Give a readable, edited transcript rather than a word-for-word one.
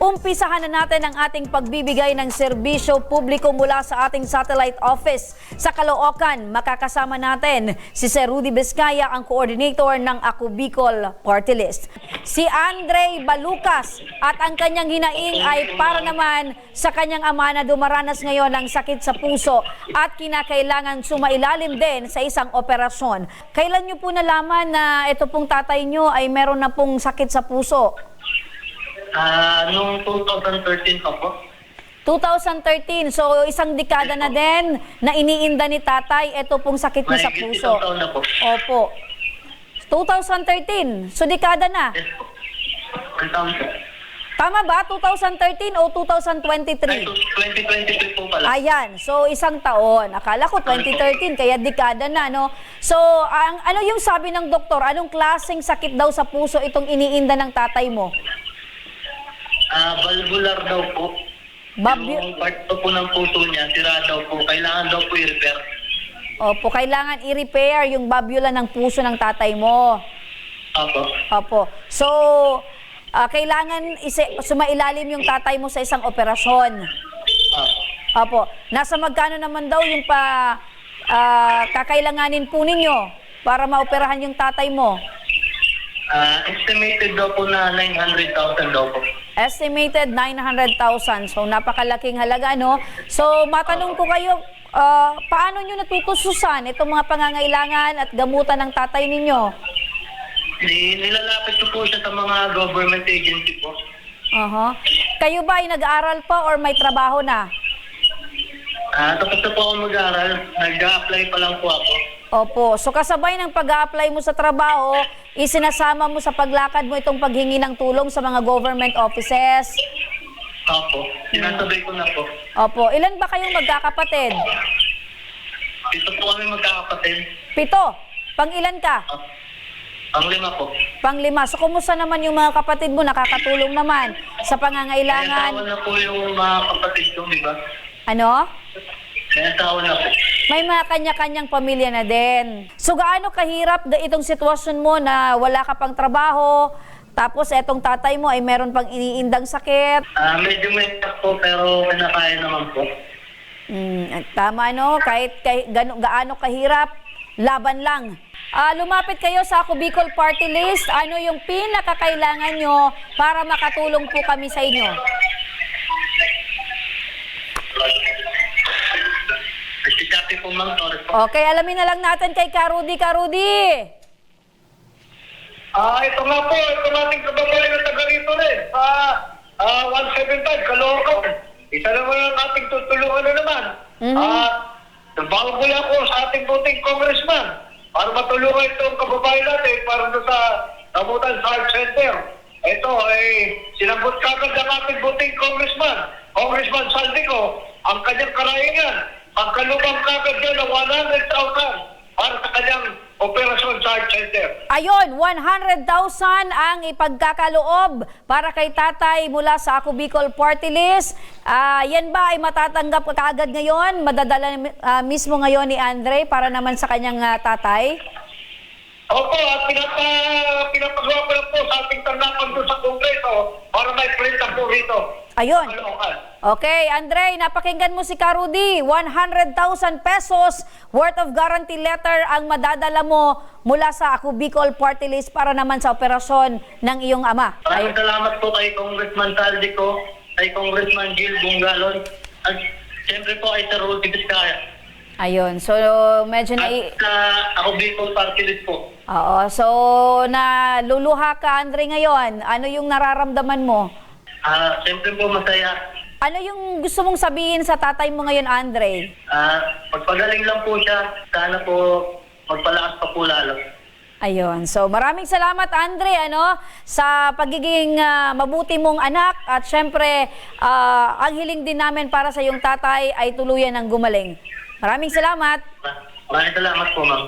Umpisahan na natin ang ating pagbibigay ng serbisyo publiko mula sa ating satellite office sa Caloocan. Makakasama natin si Sir Rudy Vizcaya, ang coordinator ng Ako Bicol Party List. Si Andre Balucas at ang kanyang hinaing ay para naman sa kanyang ama na dumaranas ngayon ng sakit sa puso at kinakailangan sumailalim din sa isang operasyon. Kailan niyo po nalaman na ito pong tatay niyo ay meron na pong sakit sa puso? Noong 2013 pa po. 2013, so isang dekada na din na iniinda ni tatay ito pong sakit niya sa Mahigit puso. isang taon na po. Opo. 2013, so dekada na. Yes po. Ang taon po. Tama ba? 2013 o 2023? Ay, 2023 po pala. Ayan, so isang taon. Akala ko 2013, kaya dekada na, no? So, ano yung sabi ng doktor? Anong klaseng sakit daw sa puso itong iniinda ng tatay mo? Valvular daw po. Yung part po ng puso niya, sira daw po. Kailangan daw po i-repair. Opo, kailangan i-repair yung babula ng puso ng tatay mo. Opo. Opo. So, kailangan sumailalim yung tatay mo sa isang operasyon. Opo. Nasa magkano naman daw yung kakailanganin po ninyo para maoperahan yung tatay mo? Estimated daw po na 900,000 daw po. Estimated 900,000. So, napakalaking halaga, no? So, matanong ko kayo, paano nyo natutususan itong mga pangangailangan at gamutan ng tatay ninyo? Nilalapit ko po siya sa mga government agency po. Kayo ba ay nag-aaral pa or may trabaho na? Tapos na po ako mag-aaral. Nag-a-apply pa lang po ako. Opo. So, kasabay ng pag-a-apply mo sa trabaho, isinasama mo sa paglakad mo itong paghingi ng tulong sa mga government offices? Opo. Sinasabay ko na po. Opo. Ilan ba kayong magkakapatid? Dito po kami magkakapatid. 7. Pang-ilan ka? Ang 5 po. Pang-5. So, kumusta naman yung mga kapatid mo? Nakakatulong naman sa Kaya pangangailangan? tawa na po yung mga kapatid ko, di ba? Ano? Kaya tawa na po. May mga kanya-kanyang pamilya na din. So, gaano kahirap itong sitwasyon mo na wala ka pang trabaho, tapos etong tatay mo ay meron pang iniindang sakit? Medyo may po, pero kinakaya naman po. Tama, no? Kahit gaano kahirap, laban lang. Lumapit kayo sa Ako Bicol Party List. Ano yung pinakakailangan nyo para makatulong po kami sa inyo? Nagkikati po, ma'am. Sorry po. Okay, alamin na lang natin kay Karudi. Karudi! Ito nga po, ito nating kababayan na taga rito rin. 175, Caloocan. Isa naman ang ating tutulungan na naman. Nagbago mula po sa ating buting congressman para matulungan itong kababayan natin para sa Namutan sa Heart Center. Ito ay sinabot kagad ng ating buting congressman, Congressman Saldico, ang kanyang karayangan. Pagkalubang kagad yan ng 100,000 para sa kanyang operasyon sa Heart Center. Ayun, 100,000 ang ipagkakaloob para kay tatay mula sa Ako Bicol Party List. Yan ba ay matatanggap kaagad ngayon? Madadala mismo ngayon ni Andre para naman sa kanyang tatay? Opo, at pinapagawa ko lang po sa ating tanggapan doon sa Kongreso para may prenta po rito. Ayun. Caloocan. Okay, Andre, napakinggan mo si Karudi. 100,000 pesos worth of guarantee letter ang madadala mo mula sa Ako Bicol Party List para naman sa operasyon ng iyong ama. Maraming salamat po kay Congressman Saldico, kay Congressman Gil Bungalon, at siyempre po kay Sir Rudy Vizcaya. Ayun, so medyo na... At Ako Bicol Party List po. Oo, so naluluha ka, Andre, ngayon. Ano yung nararamdaman mo? Siyempre po masaya. Ano yung gusto mong sabihin sa tatay mo ngayon, Andre? Magpagaling lang po siya. Sana po magpalakas pa po lalo. Ayun. So, maraming salamat, Andre, sa pagiging mabuti mong anak. At syempre, ang hiling din namin para sa iyong tatay ay tuluyan ng gumaling. Maraming salamat. Maraming salamat po, ma'am.